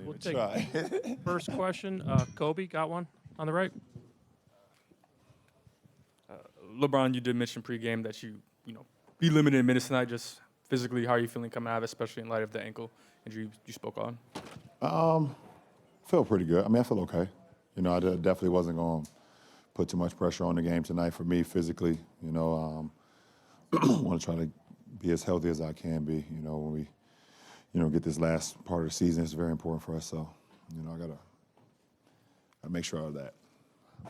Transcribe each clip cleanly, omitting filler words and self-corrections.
We'll even take try. first question. Kobe got one on the right. LeBron, you did mention pregame that you know, be limited in minutes tonight. Just physically, how are you feeling coming out of it, especially in light of the ankle injury you spoke on? Feel pretty good. I mean, I feel okay. You know, I definitely wasn't going to put too much pressure on the game tonight for me physically. You know, want to try to be as healthy as I can be. You know, when we, get this last part of the season, it's very important for us. So, I gotta make sure of that.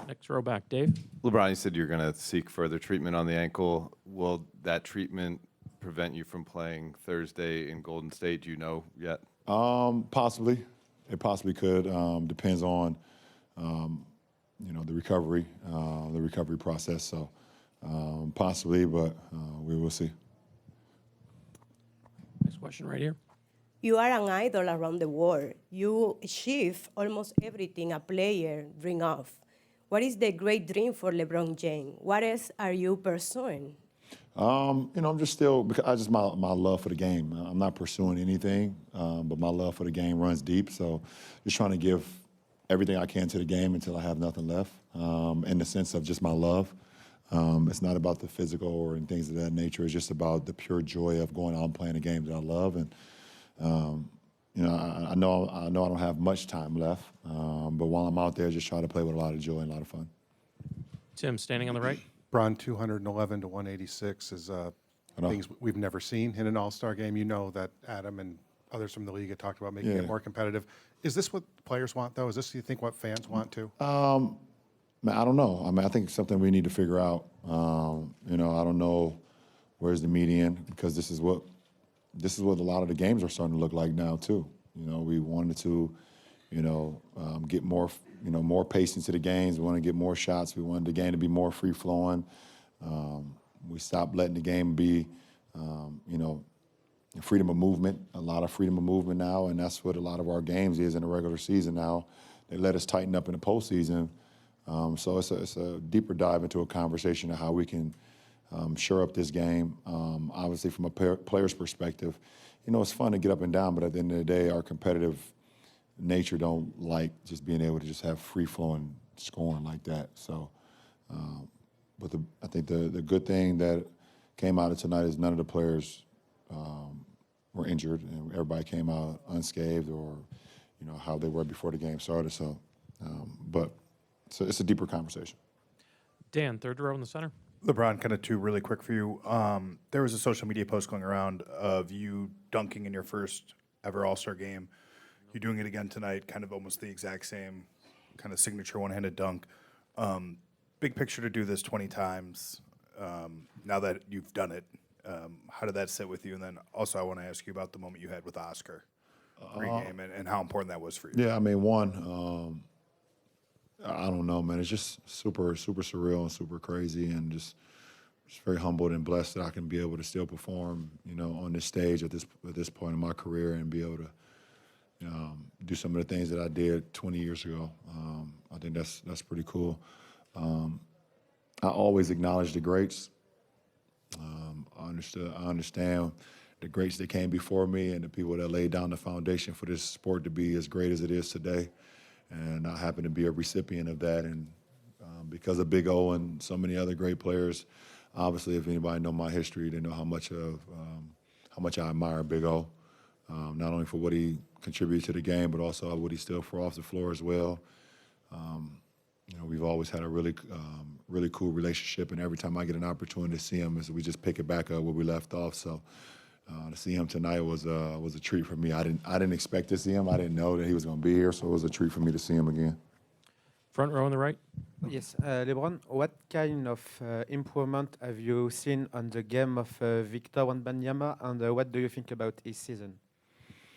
Next row back, Dave. LeBron, you said you're going to seek further treatment on the ankle. Will that treatment prevent you from playing Thursday in Golden State? Do you know yet? Possibly. It possibly could. Depends on, the recovery process. So possibly, but we will see. Next question right here. You are an idol around the world. You achieve almost everything a player dreams of. What is the great dream for LeBron James? What else are you pursuing? I'm just still, because my love for the game. I'm not pursuing anything, but my love for the game runs deep. So just trying to give everything I can to the game until I have nothing left, in the sense of just my love. It's not about the physical or things of that nature. It's just about the pure joy of going out and playing a game that I love. And, I know I don't have much time left, but while I'm out there, just try to play with a lot of joy and a lot of fun. Tim, standing on the right. LeBron, 211 to 186 is things we've never seen in an All-Star game. You know that Adam and others from the league have talked about making it more competitive. Is this what players want, though? Is this, you think, what fans want, too? Man, I don't know. I mean, I think it's something we need to figure out. I don't know where's the median, because this is what a lot of the games are starting to look like now, too. We wanted to, get more, more pace into the games. We want to get more shots. We wanted the game to be more free-flowing. We stopped letting the game be, freedom of movement, a lot of freedom of movement now, and that's what a lot of our games is in the regular season now. They let us tighten up in the postseason. So it's a deeper dive into a conversation of how we can shore up this game. Obviously, from a player's perspective, it's fun to get up and down, but at the end of the day, our competitive nature don't like just being able to just have free-flowing scoring like that. So, but I think the good thing that came out of tonight is none of the players were injured, and everybody came out unscathed or, how they were before the game started. So, but it's a deeper conversation. Dan, third row in the center. LeBron, kind of two really quick for you. There was a social media post going around of you dunking in your first ever All-Star game. You're doing it again tonight, kind of almost the exact same kind of signature one-handed dunk. Big picture to do this 20 times. Now that you've done it, how did that sit with you? And then also I want to ask you about the moment you had with Oscar pregame and how important that was for you. Yeah, I mean, I don't know, man. It's just super, super surreal and super crazy, and just very humbled and blessed that I can be able to still perform, on this stage at this point in my career, and be able to do some of the things that I did 20 years ago. I think that's pretty cool. I always acknowledge the greats. I understand the greats that came before me and the people that laid down the foundation for this sport to be as great as it is today. And I happen to be a recipient of that. And because of Big O and so many other great players, obviously, if anybody know my history, they know how much I admire Big O, not only for what he contributed to the game, but also what he still for off the floor as well. We've always had a really cool relationship, and every time I get an opportunity to see him, we just pick it back up where we left off. So to see him tonight was a treat for me. I didn't expect to see him. I didn't know that he was going to be here, so it was a treat for me to see him again. Front row on the right. Yes, LeBron, what kind of improvement have you seen on the game of Victor Wembanyama, and what do you think about his season?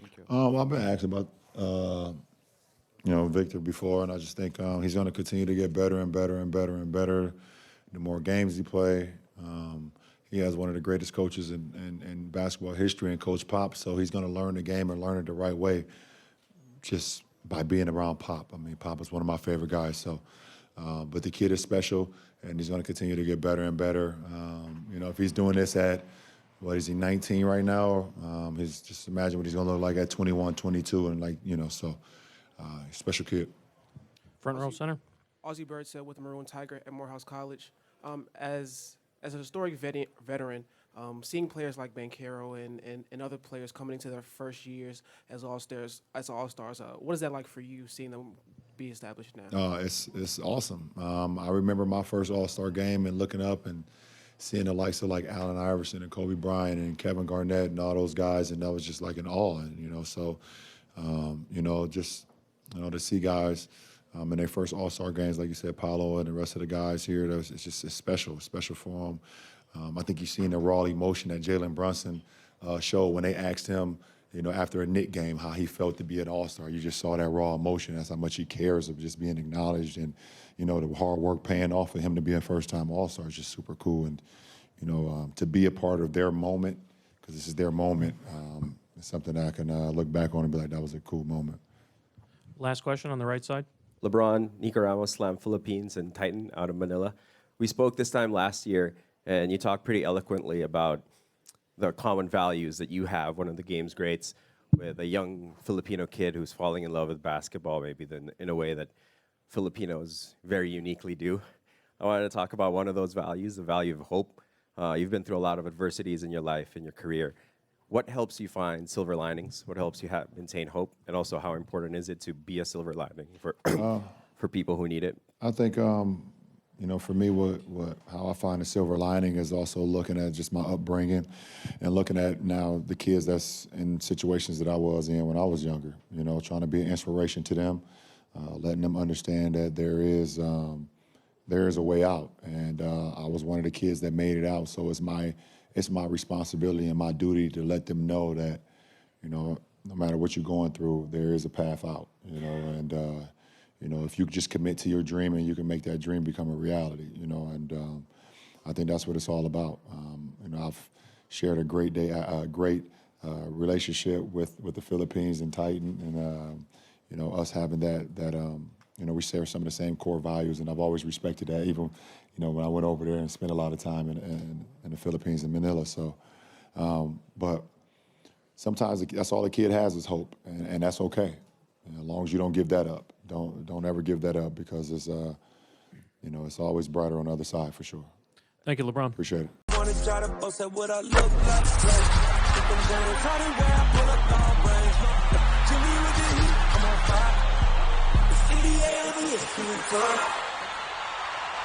Thank you. I've been asked about Victor before, and I just think he's going to continue to get better and better and better and better. The more games he play, he has one of the greatest coaches in basketball history, and Coach Pop. So he's going to learn the game and learn it the right way, just by being around Pop. I mean, Pop is one of my favorite guys. So, but the kid is special, and he's going to continue to get better and better. If he's doing this at what is he, 19 right now? He's just imagine what he's gonna look like at 21, 22, and special kid. Front row center. Ozzie Bird said with the Maroon Tiger at Morehouse College. As a historic veteran, seeing players like Banchero and other players coming into their first years as all-stars, what is that like for you, seeing them be established now? It's awesome. I remember my first All-Star game and looking up and seeing the likes of like Allen Iverson and Kobe Bryant and Kevin Garnett and all those guys, and that was just like an awe. And to see guys in their first All-Star games, like you said, Paolo and the rest of the guys here, it's special for them. I think you've seen the raw emotion that Jalen Brunson showed when they asked him, after a Knick game, how he felt to be an All-Star. You just saw that raw emotion. That's how much he cares of just being acknowledged, and the hard work paying off for him to be a first-time All-Star is just super cool. And to be a part of their moment, because this is their moment, it's something that I can look back on and be like, that was a cool moment. Last question on the right side. LeBron, Nico Ramos, Slam Philippines, and Titan out of Manila. We spoke this time last year, and you talked pretty eloquently about the common values that you have, one of the game's greats, with a young Filipino kid who's falling in love with basketball, maybe in a way that Filipinos very uniquely do. I wanted to talk about one of those values, the value of hope. You've been through a lot of adversities in your life, in your career. What helps you find silver linings? What helps you maintain hope? And also, how important is it to be a silver lining for people who need it? I think, for me, how I find a silver lining is also looking at just my upbringing and looking at now the kids that's in situations that I was in when I was younger, trying to be an inspiration to them, letting them understand that there is a way out. And I was one of the kids that made it out, so it's my responsibility and my duty to let them know that, no matter what you're going through, there is a path out, and if you just commit to your dream and you can make that dream become a reality, and I think that's what it's all about. I've shared a great relationship with the Philippines and Titan, and us having that we share some of the same core values, and I've always respected that, even when I went over there and spent a lot of time in the Philippines and Manila. So, but sometimes that's all a kid has is hope, and that's okay, as long as you don't give that up. Don't ever give that up, because it's it's always brighter on the other side for sure. Thank you, LeBron. Appreciate it. Wanna try to boast at what I look like. Keep them going, try to wear, I pull up long range. Jimmy with the heat, I'm on fire. It's NBA over here,